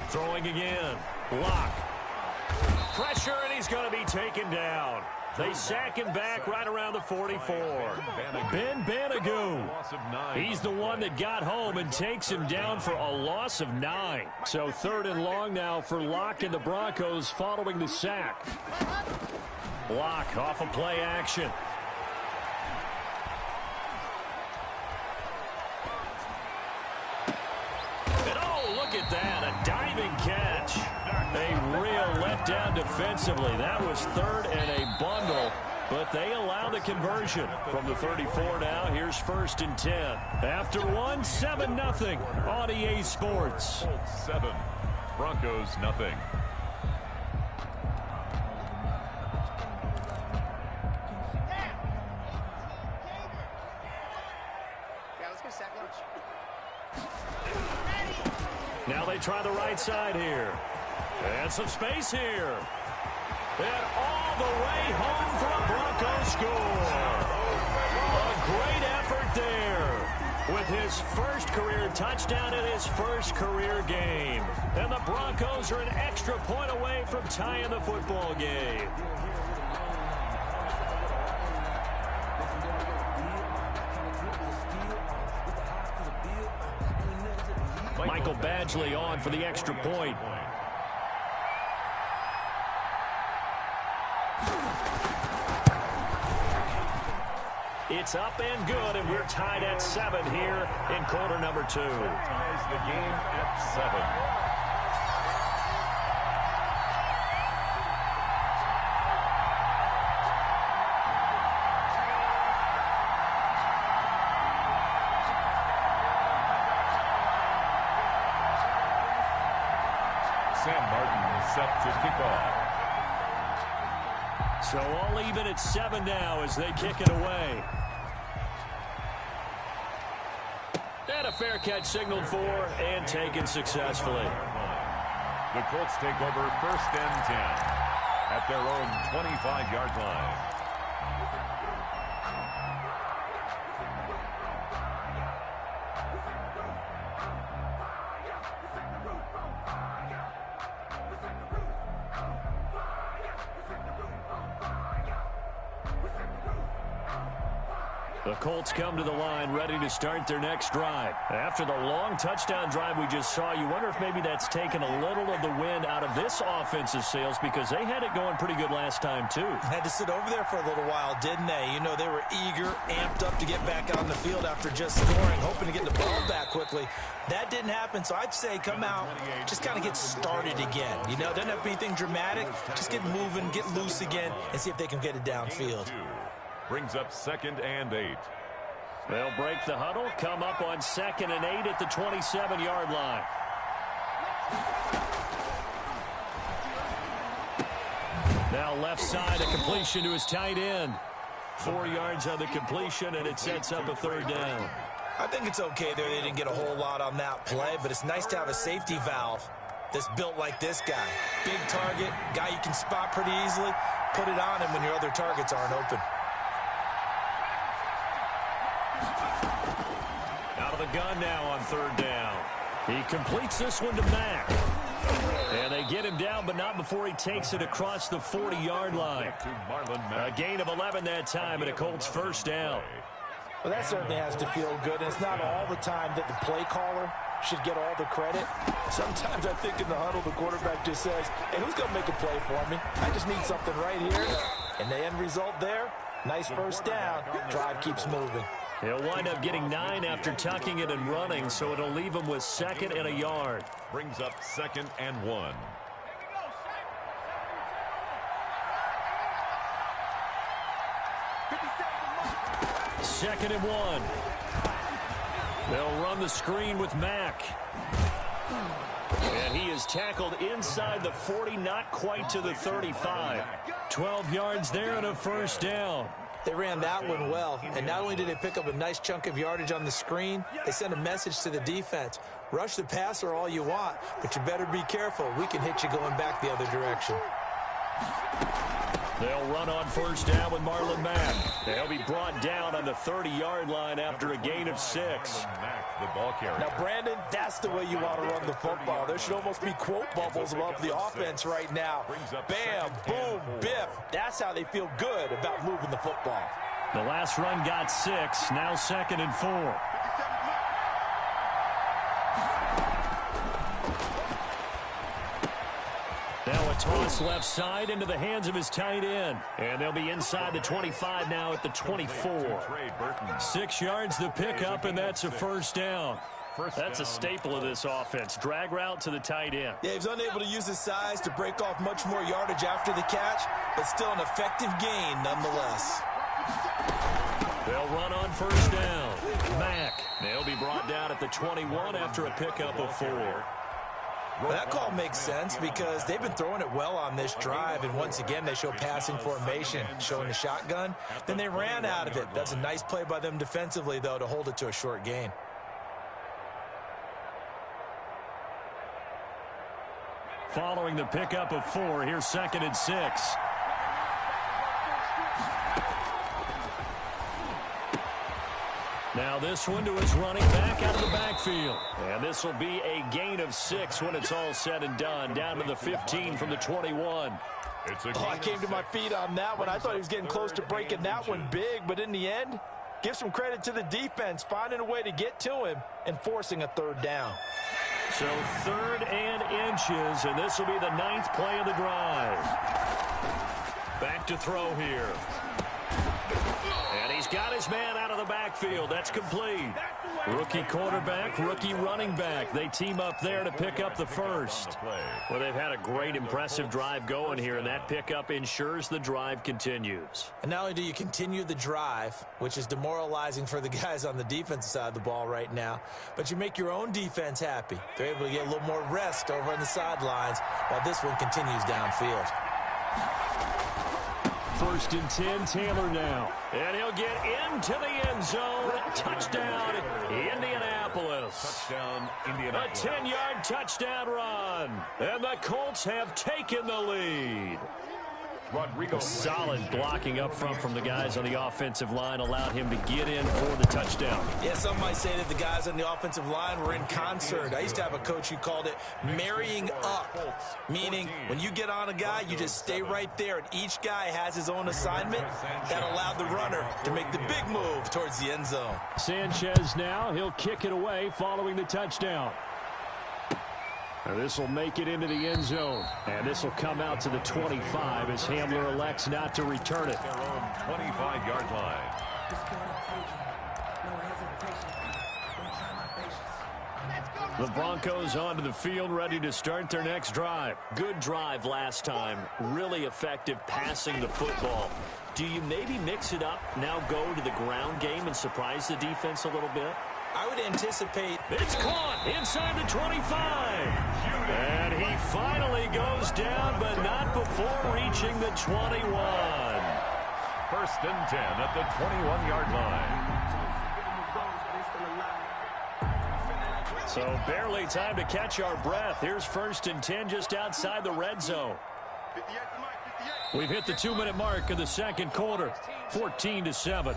Throwing again. Block. Pressure, and he's going to be taken down. They sack him back right around the 44. Ben Banagoo. He's the one that got home and takes him down for a loss of 9. So 3rd and long now for Locke and the Broncos following the sack. Locke off of play action. And oh, look at that, a diving catch. A real letdown defensively. That was 3rd and a bundle, but they allow the conversion. From the 34 now, here's 1st and 10. After one, 7-0 on EA Sports. 7, Broncos nothing. Now they try the right side here. And some space here. And all the way home for a Broncos score. A great effort there with his first career touchdown in his first career game. And the Broncos are an extra point away from tying the football game. Michael Badgley on for the extra point. It's up and good, and we're tied at 7 here in quarter number 2. Ties the game at 7. Sam Martin is set to kick off. So all even at 7 now as they kick it away. And a fair catch signaled for and taken successfully. The Colts take over 1st and 10 at their own 25-yard line. The Colts come to the line ready to start their next drive. After the long touchdown drive we just saw, you wonder if maybe that's taken a little of the wind out of this offensive sails because they had it going pretty good last time too. Had to sit over there for a little while, didn't they? You know, they were eager, amped up to get back out on the field after just scoring, hoping to get the ball back quickly. That didn't happen, so I'd say come out, just kind of get started again. You know, doesn't have to be anything dramatic. Just get moving, get loose again, and see if they can get it downfield. Brings up 2nd and 8. They'll break the huddle, come up on 2nd and 8 at the 27-yard line. Now left side, a completion to his tight end. 4 yards on the completion, and it sets up a 3rd down. I think it's okay there. They didn't get a whole lot on that play, but it's nice to have a safety valve that's built like this guy. Big target, guy you can spot pretty easily. Put it on him when your other targets aren't open. Out of the gun now on 3rd down. He completes this one to Mack. And they get him down, but not before he takes it across the 40-yard line. A gain of 11 that time, and a Colts 1st down. Well, that certainly has to feel good, and it's not all the time that the play caller should get all the credit. Sometimes I think in the huddle, the quarterback just says, hey, who's going to make a play for me? I just need something right here. And the end result there, nice 1st down. Drive keeps moving. He'll wind up getting 9 after tucking it and running, so it'll leave him with 2nd and a yard. Brings up 2nd and 1. Second and 1. They'll run the screen with Mack. And he is tackled inside the 40, not quite to the 35. 12 yards there and a 1st down. They ran that one well, and not only did they pick up a nice chunk of yardage on the screen, they sent a message to the defense. Rush the passer all you want, but you better be careful. We can hit you going back the other direction. They'll run on 1st down with Marlon Mack. They'll be brought down on the 30-yard line after a gain of 6. the ball carrier. Now, Brandon, that's the way you want to run the football. There should almost be quote bubbles above the offense right now. Bam, boom, biff. That's how they feel good about moving the football. The last run got 6, now 2nd and 4. Now a toss left side into the hands of his tight end. And they'll be inside the 25 now at the 24. 6 yards the pickup, and that's a first down. That's a staple of this offense. Drag route to the tight end. Yeah, he's unable to use his size to break off much more yardage after the catch, but still an effective gain nonetheless. They'll run on first down. Mack. They'll be brought down at the 21 after a pickup of 4. Well, that call makes sense because they've been throwing it well on this drive, and once again they show passing formation, showing the shotgun. Then they ran out of it. That's a nice play by them defensively, though, to hold it to a short gain. Following the pickup of 4, here's 2nd and 6. Now this one to his running back out of the backfield. And this will be a gain of 6 when it's all said and done. Down to the 15 from the 21. I came to my feet on that one. I thought he was getting close to breaking that one big, but in the end, give some credit to the defense, finding a way to get to him and forcing a 3rd down. So 3rd and inches, and this will be the 9th play of the drive. Back to throw here. And he's got his man out of the backfield. That's complete. Rookie quarterback, rookie running back. They team up there to pick up the first. Well, they've had a great, impressive drive going here, and that pickup ensures the drive continues. And not only do you continue the drive, which is demoralizing for the guys on the defensive side of the ball right now, but you make your own defense happy. They're able to get a little more rest over on the sidelines while this one continues downfield. 1st and 10, Taylor now. And he'll get into the end zone. Touchdown, Indianapolis. Touchdown, Indianapolis. A 10-yard touchdown run. And the Colts have taken the lead. Rodrigo. Solid blocking up front from the guys on the offensive line allowed him to get in for the touchdown. Yeah, some might say that the guys on the offensive line were in concert. I used to have a coach who called it marrying up, meaning when you get on a guy, you just stay right there, and each guy has his own assignment. That allowed the runner to make the big move towards the end zone. Sanchez now, he'll kick it away following the touchdown. And this will make it into the end zone. And this will come out to the 25 as Hamler elects not to return it. Their own 25-yard line. The Broncos onto the field, ready to start their next drive. Good drive last time. Really effective passing the football. Do you maybe mix it up, now go to the ground game and surprise the defense a little bit? I would anticipate. It's caught inside the 25. And he finally goes down, but not before reaching the 21. 1st and 10 at the 21-yard line. So barely time to catch our breath. Here's 1st and 10 just outside the red zone. We've hit the 2-minute mark of the 2nd quarter, 14-7.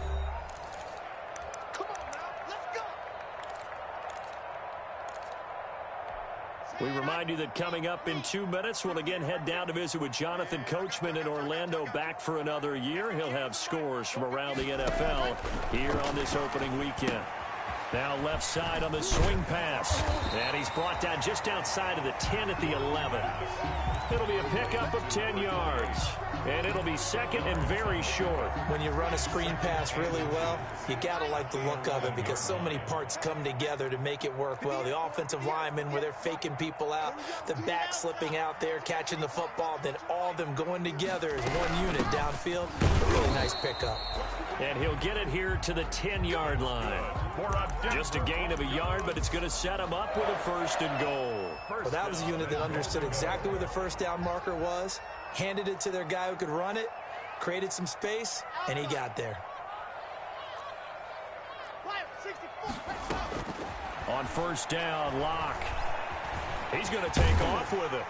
We remind you that coming up in 2 minutes, we'll again head down to visit with Jonathan Coachman in Orlando, back for another year. He'll have scores from around the NFL here on this opening weekend. Now left side on the swing pass. And he's brought down just outside of the 10 at the 11. It'll be a pickup of 10 yards. And it'll be 2nd and very short. When you run a screen pass really well, you got to like the look of it because so many parts come together to make it work well. The offensive linemen, where they're faking people out, the back slipping out there, catching the football, then all of them going together as one unit downfield. A really nice pickup. And he'll get it here to the 10-yard line. Just a gain of a yard, but it's going to set him up with a 1st and goal. Well, that was a unit that understood exactly where the 1st down marker was, handed it to their guy who could run it, created some space, and he got there. On 1st down, Locke. He's going to take off with it.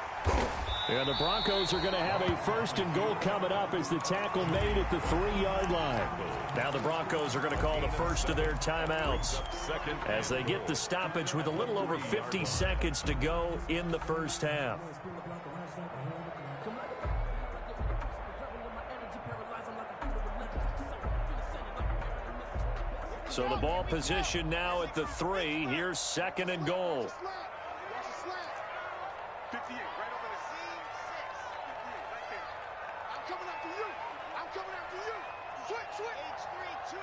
And the Broncos are going to have a 1st and goal coming up as the tackle made at the 3-yard line. Now the Broncos are going to call the first of their timeouts as they get the stoppage with a little over 50 seconds to go in the first half. So the ball position now at the 3. Here's 2nd and goal. 58, right over the seam, 6, 58, right there. I'm coming after you. I'm coming after you. Switch. H3, 2,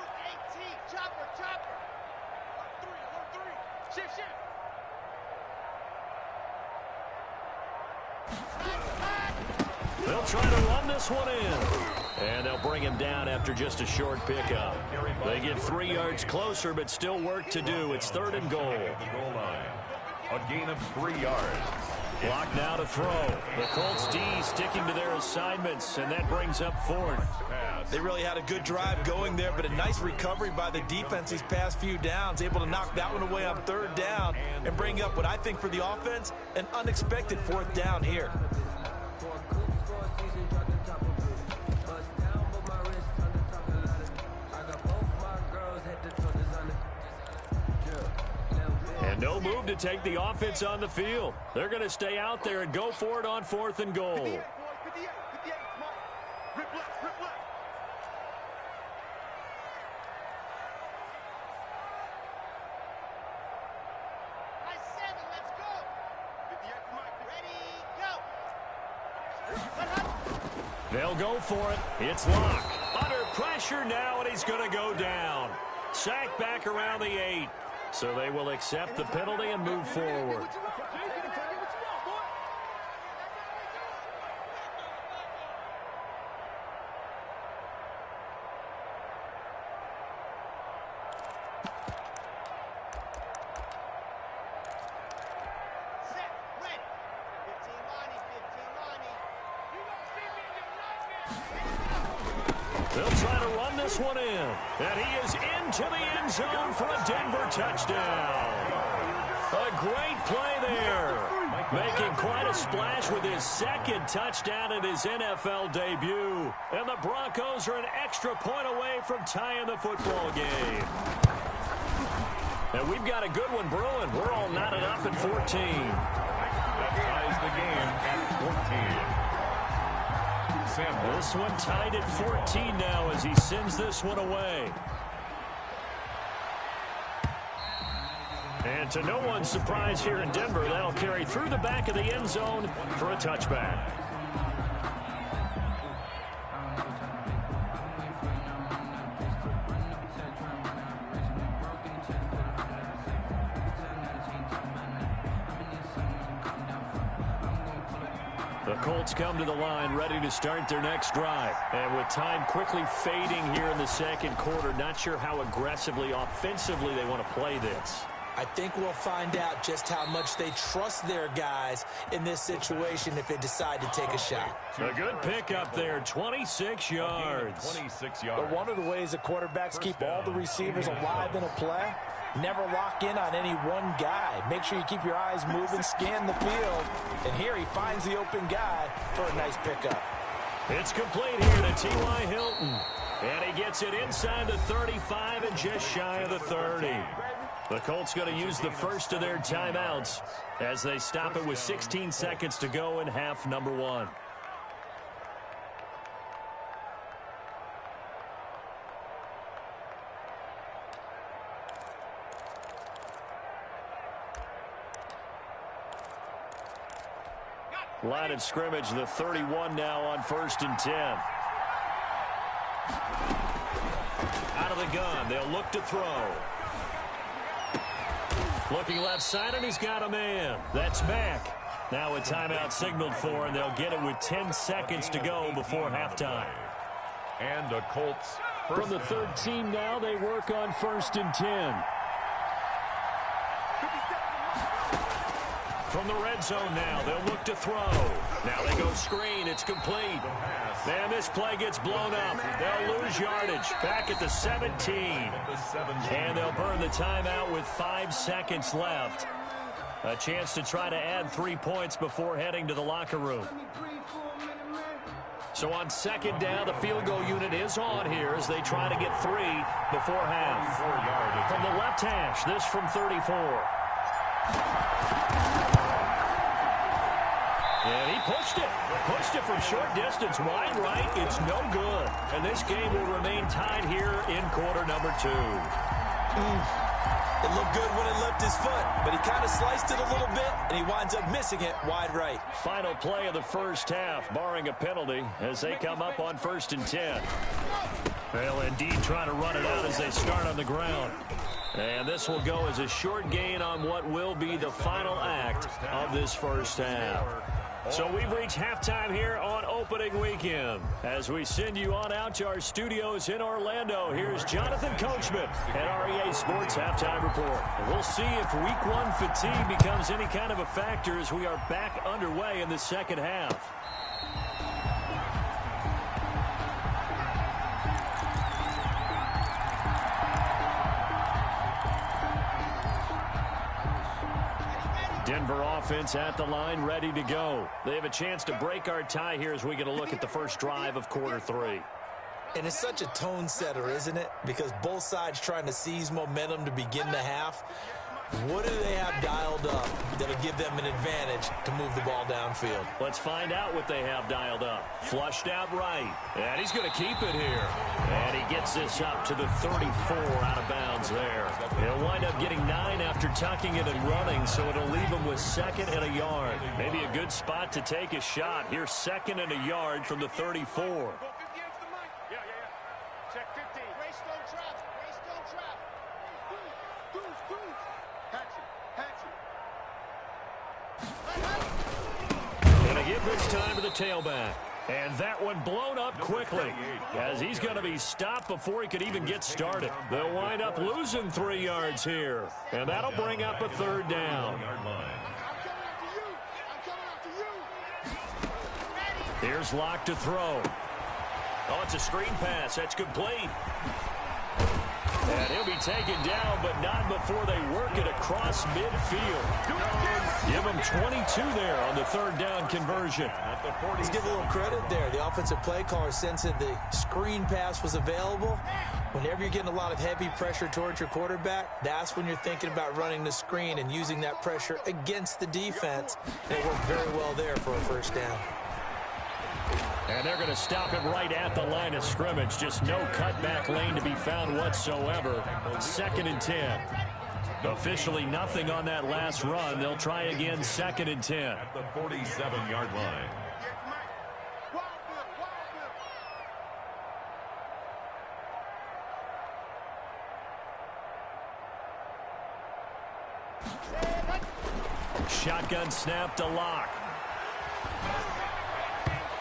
18, chopper. 1-3. Shift. They'll try to run this one in. And they'll bring him down after just a short pickup. They get 3 yards closer, but still work to do. It's 3rd and goal. A gain of 3 yards. Block now to throw. The Colts D sticking to their assignments, and that brings up 4th. They really had a good drive going there, but a nice recovery by the defense these past few downs, able to knock that one away on 3rd down and bring up what I think for the offense, an unexpected 4th down here. And no move to take the offense on the field. They're going to stay out there and go for it on 4th and goal. 58, come on. Rip left. Nice 7, let's go. 58, come on. Ready, go. They'll go for it. It's Locke. Under pressure now, and he's going to go down. Sacked back around the 8. So they will accept the penalty and move forward. They'll try to run this one in. And he is into the end zone for a Denver touchdown. A great play there. Making quite a splash with his 2nd touchdown in his NFL debut. And the Broncos are an extra point away from tying the football game. And we've got a good one brewing. We're all knotted up at 14. That ties the game at 14. This one tied at 14 now as he sends this one away. And to no one's surprise here in Denver, that'll carry through the back of the end zone for a touchback. The Colts come to the line ready to start their next drive. And with time quickly fading here in the 2nd quarter, not sure how aggressively, offensively they want to play this. I think we'll find out just how much they trust their guys in this situation if they decide to take a shot. A good pickup there, 26 yards. 26 yards. But one of the ways the quarterbacks keep all the receivers alive in a play, never lock in on any one guy. Make sure you keep your eyes moving, scan the field. And here he finds the open guy for a nice pickup. It's complete here to T.Y. Hilton. And he gets it inside the 35 and just shy of the 30. The Colts going to use the first of their timeouts as they stop it with 16 seconds to go in half number 1. Line of scrimmage, the 31 now on 1st and 10. Out of the gun, they'll look to throw. Looking left side, and he's got a man. That's back. Now a timeout signaled for, and they'll get it with 10 seconds to go before halftime. And the Colts. From the 3rd team now, they work on 1st and 10. From the red zone now, they'll look to throw. Now they go screen. It's complete. And this play gets blown up. They'll lose yardage. Back at the 17. And they'll burn the timeout with 5 seconds left. A chance to try to add 3 points before heading to the locker room. So on second down, the field goal unit is on here as they try to get 3 before half. From the left hash, this from 34. And he pushed it. Pushed it from short distance, wide right. It's no good. And this game will remain tied here in quarter number 2. It looked good when it left his foot, but he kind of sliced it a little bit, and he winds up missing it wide right. Final play of the first half, barring a penalty, as they come up on 1st and 10. Well, indeed, trying to run it out as they start on the ground. And this will go as a short gain on what will be the final act of this first half. So we've reached halftime here on opening weekend. As we send you on out to our studios in Orlando, here's Jonathan Coachman at REA Sports Halftime Report. And we'll see if Week 1 fatigue becomes any kind of a factor as we are back underway in the second half. Denver offense at the line, ready to go. They have a chance to break our tie here as we get a look at the first drive of quarter 3. And it's such a tone setter, isn't it? Because both sides trying to seize momentum to begin the half. What do they have dialed up that'll give them an advantage to move the ball downfield? Let's find out what they have dialed up. Flushed out right. And he's going to keep it here. And he gets this up to the 34 out of bounds there. He'll wind up getting 9 after tucking it and running, so it'll leave him with 2nd and a yard. Maybe a good spot to take a shot. Here's 2nd and a yard from the 34. Check 50. Greystone trap. Greystone trap. Goose. Going to give this time to the tailback. And that one blown up quickly as he's going to be stopped before he could even get started. They'll wind up losing 3 yards here. And that'll bring up a 3rd down. Here's Locke to throw. Oh, it's a screen pass. That's complete. And he'll be taken down, but not before they work it across midfield. Give him 22 there on the 3rd down conversion. Let's give a little credit there. The offensive play caller sensed that the screen pass was available. Whenever you're getting a lot of heavy pressure towards your quarterback, that's when you're thinking about running the screen and using that pressure against the defense. And it worked very well there for a 1st down. And they're going to stop him right at the line of scrimmage. Just no cutback lane to be found whatsoever. 2nd and 10. Officially nothing on that last run. They'll try again 2nd and 10. At the 47-yard line. Shotgun snap to Locke.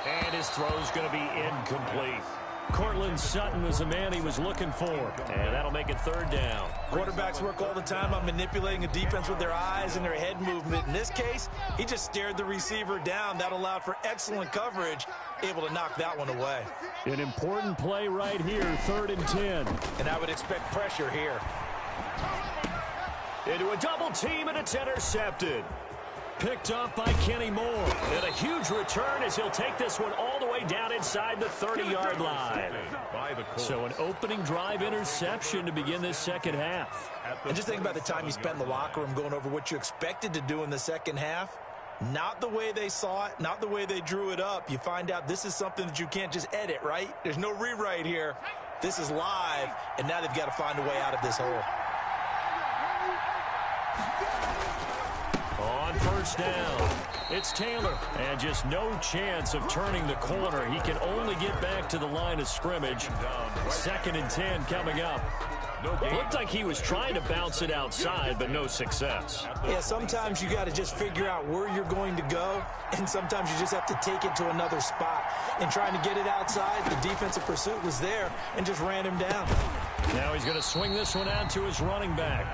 And his throw's going to be incomplete. Cortland Sutton was the man he was looking for. And that'll make it 3rd down. Quarterbacks work all the time on manipulating a defense with their eyes and their head movement. In this case, he just stared the receiver down. That allowed for excellent coverage, able to knock that one away. An important play right here, 3rd and 10. And I would expect pressure here. Into a double team, and it's intercepted. Picked up by Kenny Moore. And a huge return as he'll take this one all the way down inside the 30-yard line. So an opening drive interception to begin this second half. And just think about the time you spent in the locker room going over what you expected to do in the second half. Not the way they saw it, not the way they drew it up. You find out this is something that you can't just edit, right? There's no rewrite here. This is live, and now they've got to find a way out of this hole. On 1st down, it's Taylor. And just no chance of turning the corner. He can only get back to the line of scrimmage. 2nd and 10 coming up. Looked like he was trying to bounce it outside, but no success. Yeah, sometimes you got to just figure out where you're going to go, and sometimes you just have to take it to another spot. And trying to get it outside, the defensive pursuit was there and just ran him down. Now he's going to swing this one out to his running back.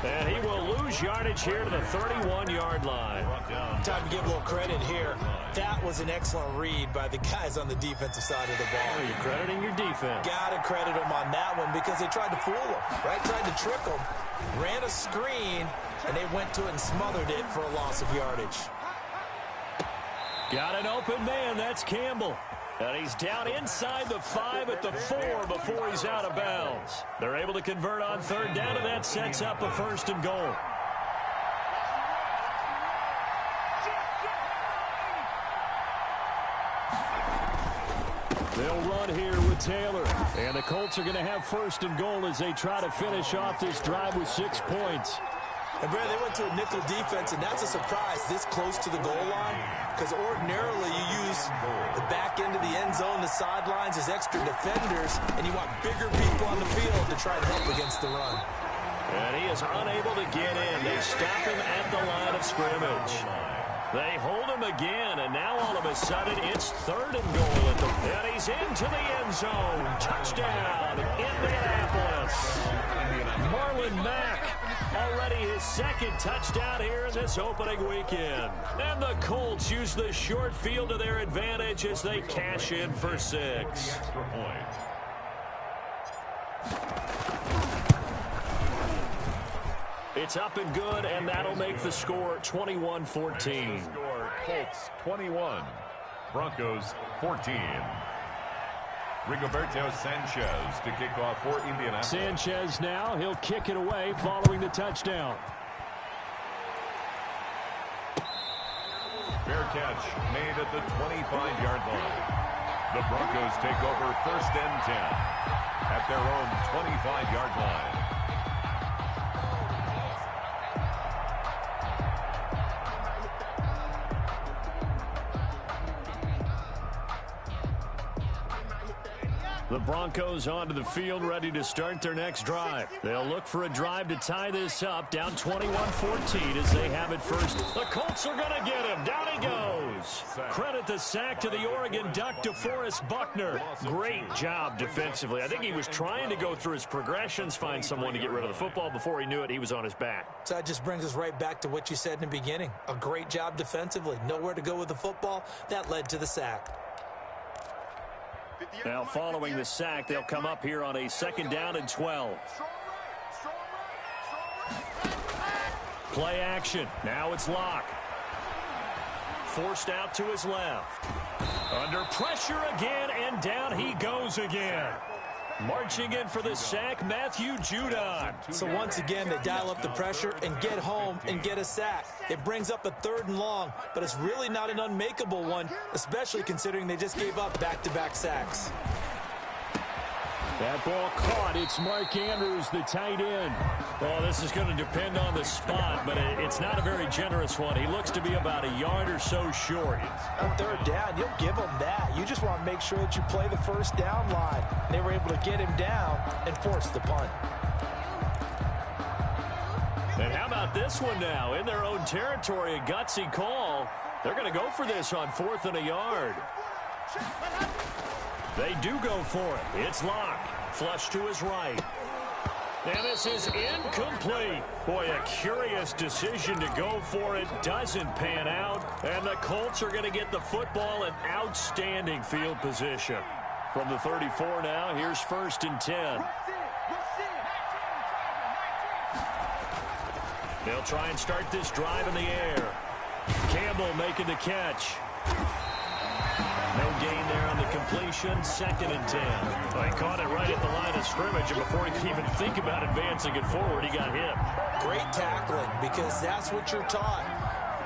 And he will lose yardage here to the 31-yard line. Time to give a little credit here. That was an excellent read by the guys on the defensive side of the ball. You're crediting your defense. Got to credit them on that one because they tried to fool him, right? Tried to trick him. Ran a screen, and they went to it and smothered it for a loss of yardage. Got an open man. That's Campbell. And he's down inside the 5 at the 4 before he's out of bounds. They're able to convert on third down, and that sets up a 1st and goal. They'll run here with Taylor. And the Colts are going to have 1st and goal as they try to finish off this drive with 6 points. And, Brad, they went to a nickel defense, and that's a surprise this close to the goal line, because ordinarily you use the back end of the end zone, the sidelines as extra defenders, and you want bigger people on the field to try to help against the run. And he is unable to get in. They stop him at the line of scrimmage. They hold him again, and now all of a sudden it's 3rd and goal at the... And he's into the end zone. Touchdown, Indianapolis. Marlon Mack, already his 2nd touchdown here in this opening weekend. And the Colts use the short field to their advantage as they cash in for 6. Extra point. It's up and good, and that'll make the score 21-14. Score Colts 21, Broncos 14. Rigoberto Sanchez to kick off for Indianapolis. Sanchez now, he'll kick it away following the touchdown. Fair catch made at the 25-yard line. The Broncos take over 1st and 10 at their own 25-yard line. The Broncos onto the field, ready to start their next drive. They'll look for a drive to tie this up, down 21-14 as they have it first. The Colts are going to get him. Down he goes. Credit the sack to the Oregon Duck, DeForest Buckner. Great job defensively. I think he was trying to go through his progressions, find someone to get rid of the football. Before he knew it, he was on his back. So that just brings us right back to what you said in the beginning. A great job defensively. Nowhere to go with the football. That led to the sack. Now following the sack, they'll come up here on a 2nd down and 12. Play action. Now it's Locke. Forced out to his left. Under pressure again, and down he goes again. Marching in for the sack, Matthew Judon. So once again, they dial up the pressure and get home and get a sack. It brings up a 3rd and long, but it's really not an unmakeable one, especially considering they just gave up back-to-back sacks. That ball caught. It's Mark Andrews, the tight end. Oh, this is going to depend on the spot, but it's not a very generous one. He looks to be about a yard or so short. On 3rd down, you'll give him that. You just want to make sure that you play the 1st down line. They were able to get him down and force the punt. And how about this one now? In their own territory, a gutsy call. They're going to go for this on 4th and a yard. They do go for it. It's Locke. Flush to his right. And this is incomplete. Boy, a curious decision to go for it. Doesn't pan out. And the Colts are going to get the football in outstanding field position. From the 34 now, here's 1st and 10. They'll try and start this drive in the air. Campbell making the catch. No gain there on the completion. 2nd and 10. Well, he caught it right at the line of scrimmage, and before he could even think about advancing it forward, he got hit. Great tackling, because that's what you're taught.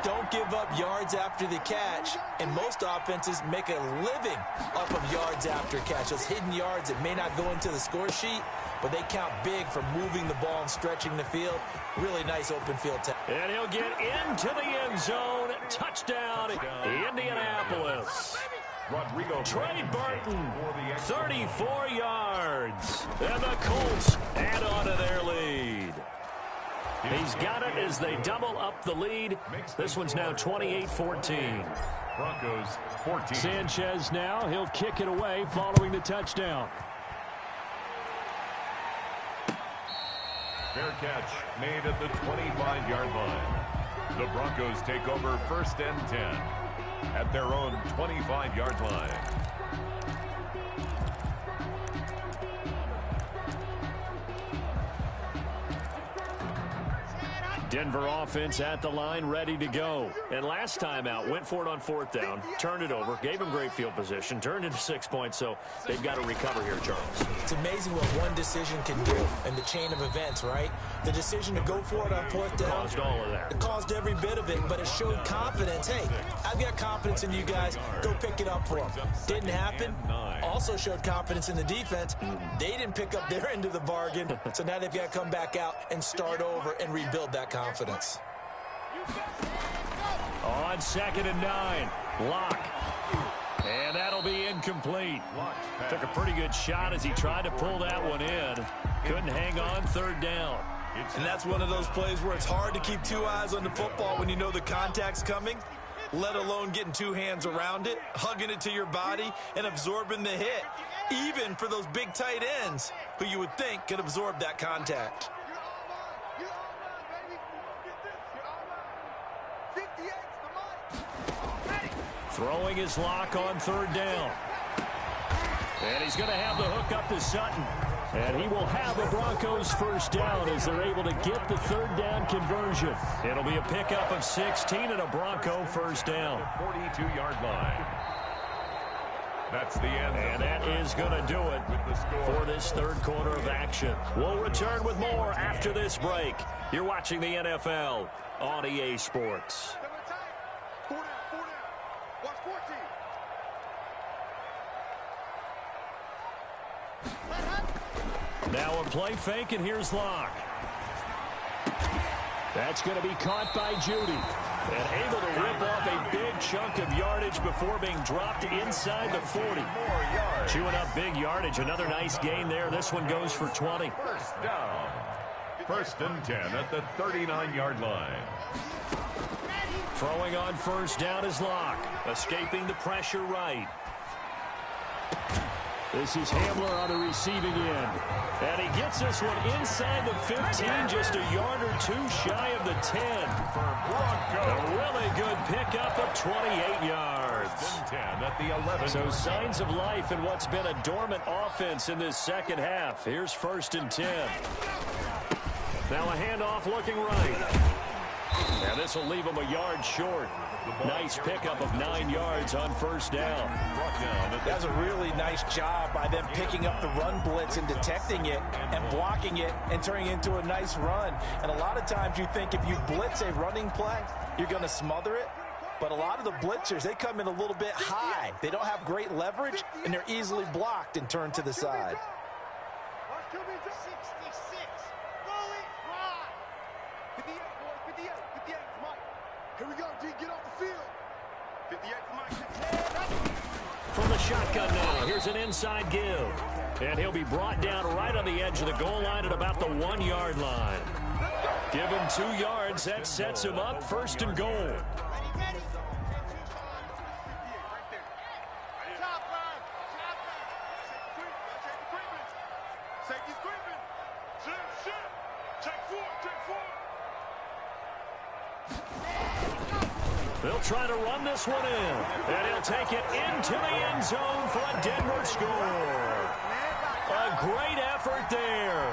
Don't give up yards after the catch, and most offenses make a living off of yards after catch. Those hidden yards that may not go into the score sheet, but they count big for moving the ball and stretching the field. Really nice open field tackle. And he'll get into the end zone. Touchdown, Indianapolis. Trey Burton, 34 yards. And the Colts add on to their lead. He's got it as they double up the lead. This one's now 28-14. Broncos 14. Sanchez now, he'll kick it away following the touchdown. Fair catch made at the 25-yard line. The Broncos take over 1st and 10 at their own 25-yard line. Denver offense at the line, ready to go. And last time out, went for it on 4th down, turned it over, gave him great field position, turned into 6 points, so they've got to recover here, Charles. It's amazing what one decision can do in the chain of events, right? The decision to go for it on 4th down. Caused all of that. It caused every bit of it, but it showed confidence. Hey, I've got confidence in you guys. Go pick it up for them. Didn't happen. Also showed confidence in the defense. They didn't pick up their end of the bargain, so now they've got to come back out and start over and rebuild that confidence. On 2nd and 9, Locke. And that'll be incomplete. Took a pretty good shot as he tried to pull that one in. Couldn't hang on 3rd down. And that's one of those plays where it's hard to keep 2 eyes on the football when you know the contact's coming, let alone getting 2 hands around it, hugging it to your body, and absorbing the hit, even for those big tight ends who you would think could absorb that contact. Throwing his Locke on 3rd down. And he's going to have the hook up to Sutton. And he will have the Broncos 1st down as they're able to get the 3rd down conversion. It'll be a pickup of 16 and a Bronco 1st down. 42-yard line. That's the end. And that is going to do it for this 3rd quarter of action. We'll return with more after this break. You're watching the NFL on EA Sports. Now a play fake, and here's Locke. That's going to be caught by Judy. And able to rip off a big chunk of yardage before being dropped inside the 40. Chewing up big yardage. Another nice gain there. This one goes for 20. 1st down. 1st and 10 at the 39-yard line. Throwing on 1st down is Locke. Escaping the pressure right. This is Hamler on the receiving end. And he gets this one inside the 15, just a yard or 2 shy of the 10. A really good pickup of 28 yards. 10 at the 11. So signs of life in what's been a dormant offense in this 2nd half. Here's 1st and 10. Now a handoff looking right. And this will leave him a yard short. Nice pickup of 9 yards on 1st down. That's a really nice job by them picking up the run blitz and detecting it and blocking it and turning it into a nice run. And a lot of times you think if you blitz a running play, you're going to smother it. But a lot of the blitzers, they come in a little bit high. They don't have great leverage, and they're easily blocked and turned to the side. 66. Fully ride. 58, boys. 58. 58. Mike. Here we go, D. Get off the field. 58 for Mike. From the shotgun now, here's an inside give. And he'll be brought down right on the edge of the goal line at about the 1-yard line. Give him 2 yards. That sets him up 1st and goal. They'll try to run this one in, and he'll take it into the end zone for a Denver score. A great effort there.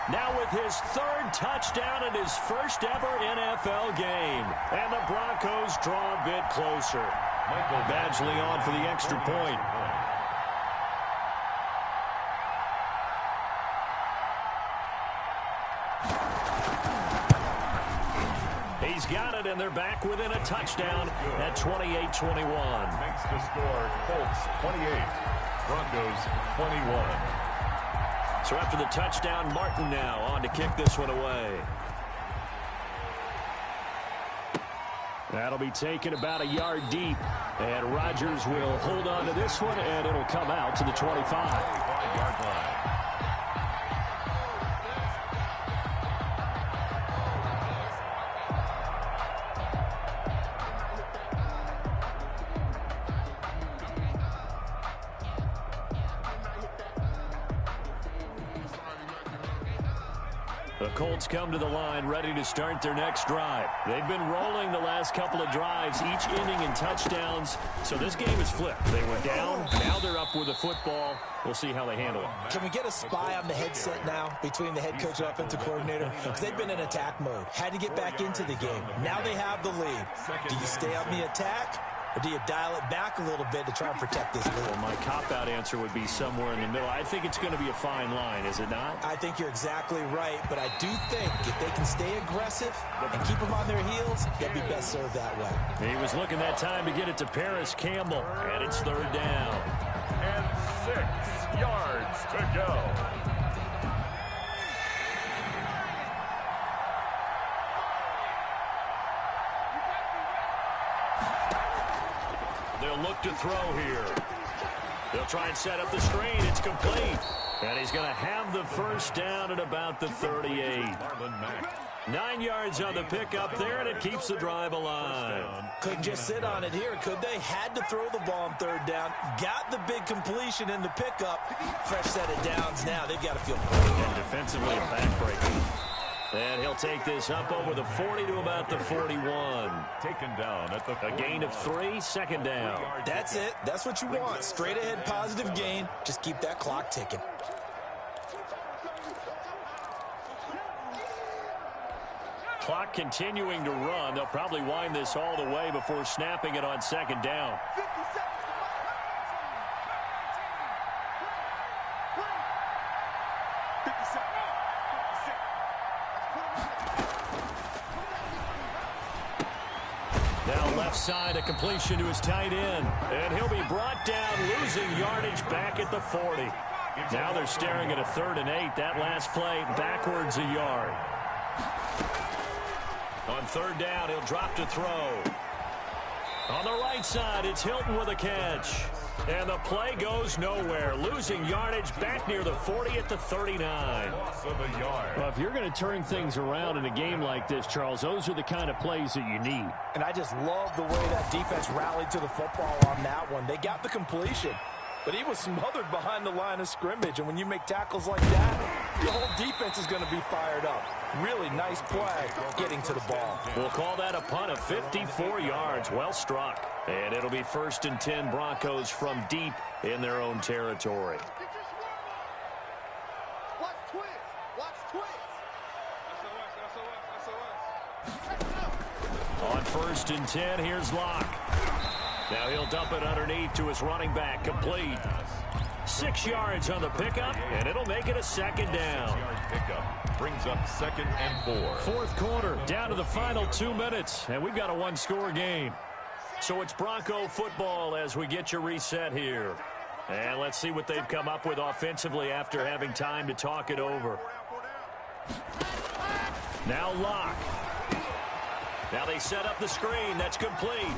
Now with his 3rd touchdown and his 1st ever NFL game. And the Broncos draw a bit closer. Michael Badgley on for the extra point. He's got it, and they're back within a touchdown at 28-21. Makes the score Colts 28, Broncos 21. So after the touchdown, Martin now on to kick this one away. That'll be taken about a yard deep, and Rodgers will hold on to this one, and it'll come out to the 25-yard line. The Colts come to the line ready to start their next drive. They've been rolling the last couple of drives, each inning in touchdowns. So this game is flipped. They were down. Now they're up with the football. We'll see how they handle it. Can we get a spy on the headset now between the head coach and offensive coordinator? Because they've been in attack mode. Had to get back into the game. Now they have the lead. Do you stay on the attack? Or do you dial it back a little bit to try and protect this lead? Well, my cop-out answer would be somewhere in the middle. I think it's going to be a fine line, is it not? I think you're exactly right, but I do think if they can stay aggressive and keep them on their heels, they'll be best served that way. He was looking that time to get it to Paris Campbell, and it's third down. And 6 yards to go. They'll look to throw here. They'll try and set up the screen. It's complete. And he's going to have the first down at about the 38. 9 yards on the pickup there, and it keeps the drive alive. Couldn't just sit on it here, could they? Had to throw the ball on third down. Got the big completion in the pickup. Fresh set of downs now. They've got to feel great. And defensively, a backbreaker. And he'll take this up over the 40 to about the 41. Taken down at the 41. A gain of 3, second down. That's it. That's what you want. Straight ahead positive gain. Just keep that clock ticking. Clock continuing to run. They'll probably wind this all the way before snapping it on second down. Now left side, a completion to his tight end. And he'll be brought down, losing yardage back at the 40. Now they're staring at a 3rd and 8. That last play backwards a yard. On third down, he'll drop to throw. On the right side, it's Hilton with a catch. And the play goes nowhere. Losing yardage back near the 40 at the 39. Loss of a yard. Well, if you're going to turn things around in a game like this, Charles, those are the kind of plays that you need. And I just love the way that defense rallied to the football on that one. They got the completion, but he was smothered behind the line of scrimmage. And when you make tackles like that, the whole defense is going to be fired up. Really nice play getting to the ball. We'll call that a punt of 54 yards. Well struck. And it'll be 1st and 10 Broncos from deep in their own territory. Watch twist. Watch twist. On 1st and 10, here's Locke. Now he'll dump it underneath to his running back, complete. 6 yards on the pickup, and it'll make it a second down. Pickup brings up 2nd and 4. Fourth quarter, down to the final 2 minutes, and we've got a one-score game. So it's Bronco football as we get your reset here. And let's see what they've come up with offensively after having time to talk it over. Now Locke. Now they set up the screen. That's complete.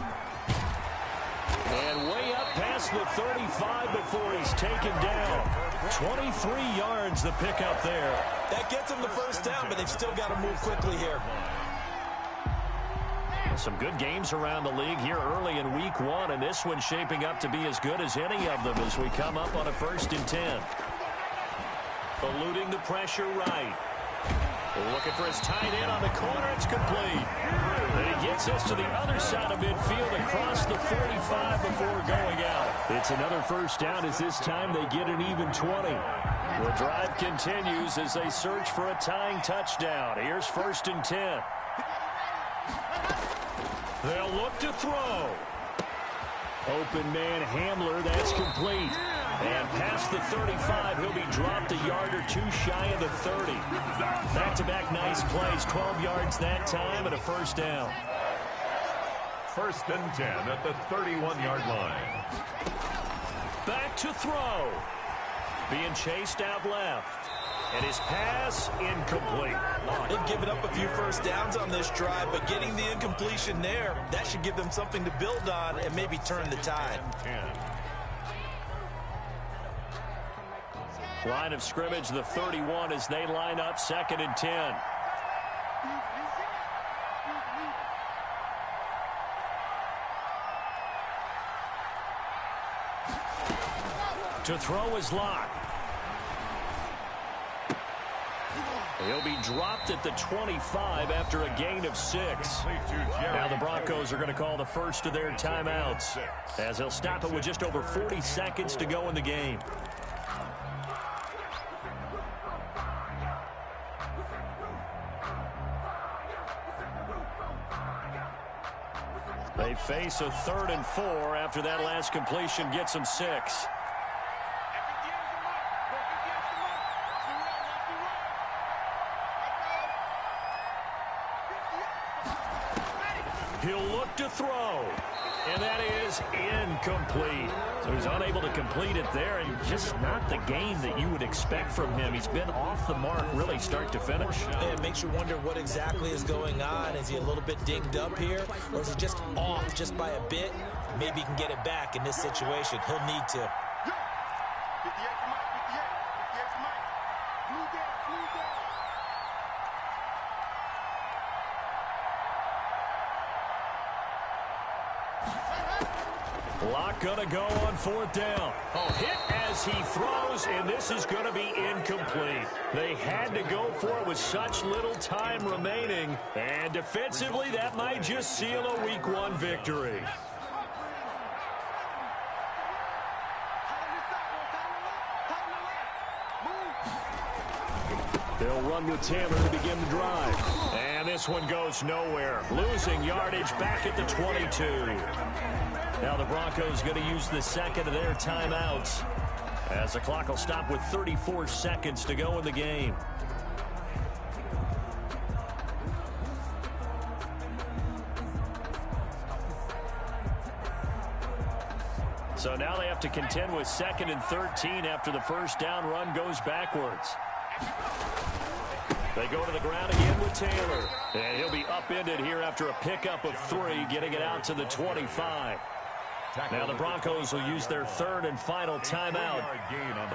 And way up past the 35 before he's taken down. 23 yards the pickup there. That gets them the first down, but they've still got to move quickly here. Some good games around the league here early in week 1, and this one's shaping up to be as good as any of them as we come up on a 1st and 10. Eluding the pressure right. Looking for his tight end on the corner. It's complete. And he gets us to the other side of midfield across the 45 before going out. It's another first down as this time they get an even 20. The drive continues as they search for a tying touchdown. Here's 1st and 10. They'll look to throw. Open man Hamler, that's complete. And past the 35, he'll be dropped a yard or 2 shy of the 30. Back-to-back nice plays, 12 yards that time and a first down. 1st and 10 at the 31-yard line. Back to throw. Being chased out left. And his pass incomplete. They've given up a few first downs on this drive, but getting the incompletion there, that should give them something to build on and maybe turn the tide. Line of scrimmage, the 31 as they line up 2nd and 10. To throw is Locke. He'll be dropped at the 25 after a gain of 6. Now the Broncos are going to call the first of their timeouts, as they'll stop it with just over 40 seconds to go in the game. They face a 3rd and 4 after that last completion gets them 6. He'll look to throw, and that is incomplete. So he's unable to complete it there, and just not the game that you would expect from him. He's been off the mark really start to finish. Yeah, it makes you wonder what exactly is going on. Is he a little bit dinged up here, or is he just off just by a bit? Maybe he can get it back in this situation. He'll need to. Lock gonna go on 4th down. Oh, hit as he throws, and this is gonna be incomplete. They had to go for it with such little time remaining, and defensively that might just seal a Week 1 victory. They'll run with Taylor to begin the drive. And this one goes nowhere. Losing yardage back at the 22. Now the Broncos going to use the second of their timeouts, as the clock will stop with 34 seconds to go in the game. So now they have to contend with 2nd and 13 after the first down run goes backwards. They go to the ground again with Taylor. And he'll be upended here after a pickup of 3, getting it out to the 25. Now the Broncos will use their 3rd and final timeout,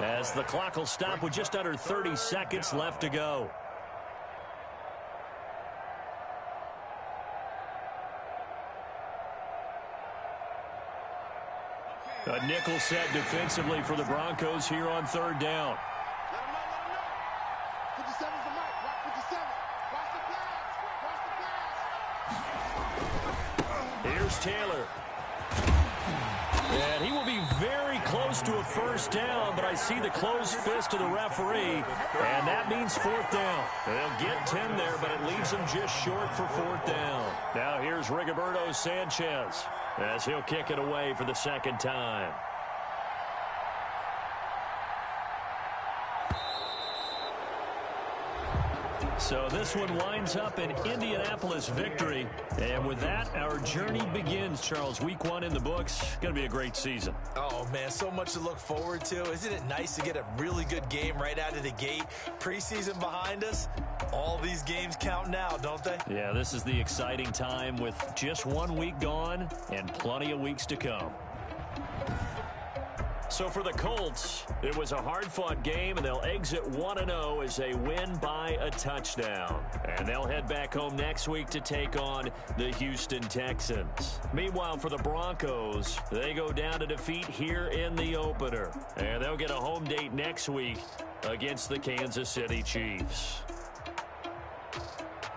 as the clock will stop with just under 30 seconds left to go. A nickel set defensively for the Broncos here on 3rd down. Here's Taylor. And he will be very close to a first down, but I see the closed fist of the referee, and that means 4th down. They'll get 10 there, but it leaves them just short for 4th down. Now here's Rigoberto Sanchez, as he'll kick it away for the 2nd time. So this one winds up an Indianapolis victory. And with that, our journey begins, Charles. Week 1 in the books. Going to be a great season. Oh, man, so much to look forward to. Isn't it nice to get a really good game right out of the gate? Preseason behind us. All these games count now, don't they? Yeah, this is the exciting time with just 1 week gone and plenty of weeks to come. So for the Colts, it was a hard-fought game, and they'll exit 1-0 as they win by a touchdown. And they'll head back home next week to take on the Houston Texans. Meanwhile, for the Broncos, they go down to defeat here in the opener. And they'll get a home date next week against the Kansas City Chiefs.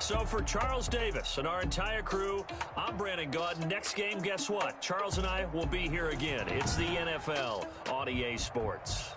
So for Charles Davis and our entire crew, I'm Brandon Gaudin. Next game, guess what? Charles and I will be here again. It's the NFL on EA Sports.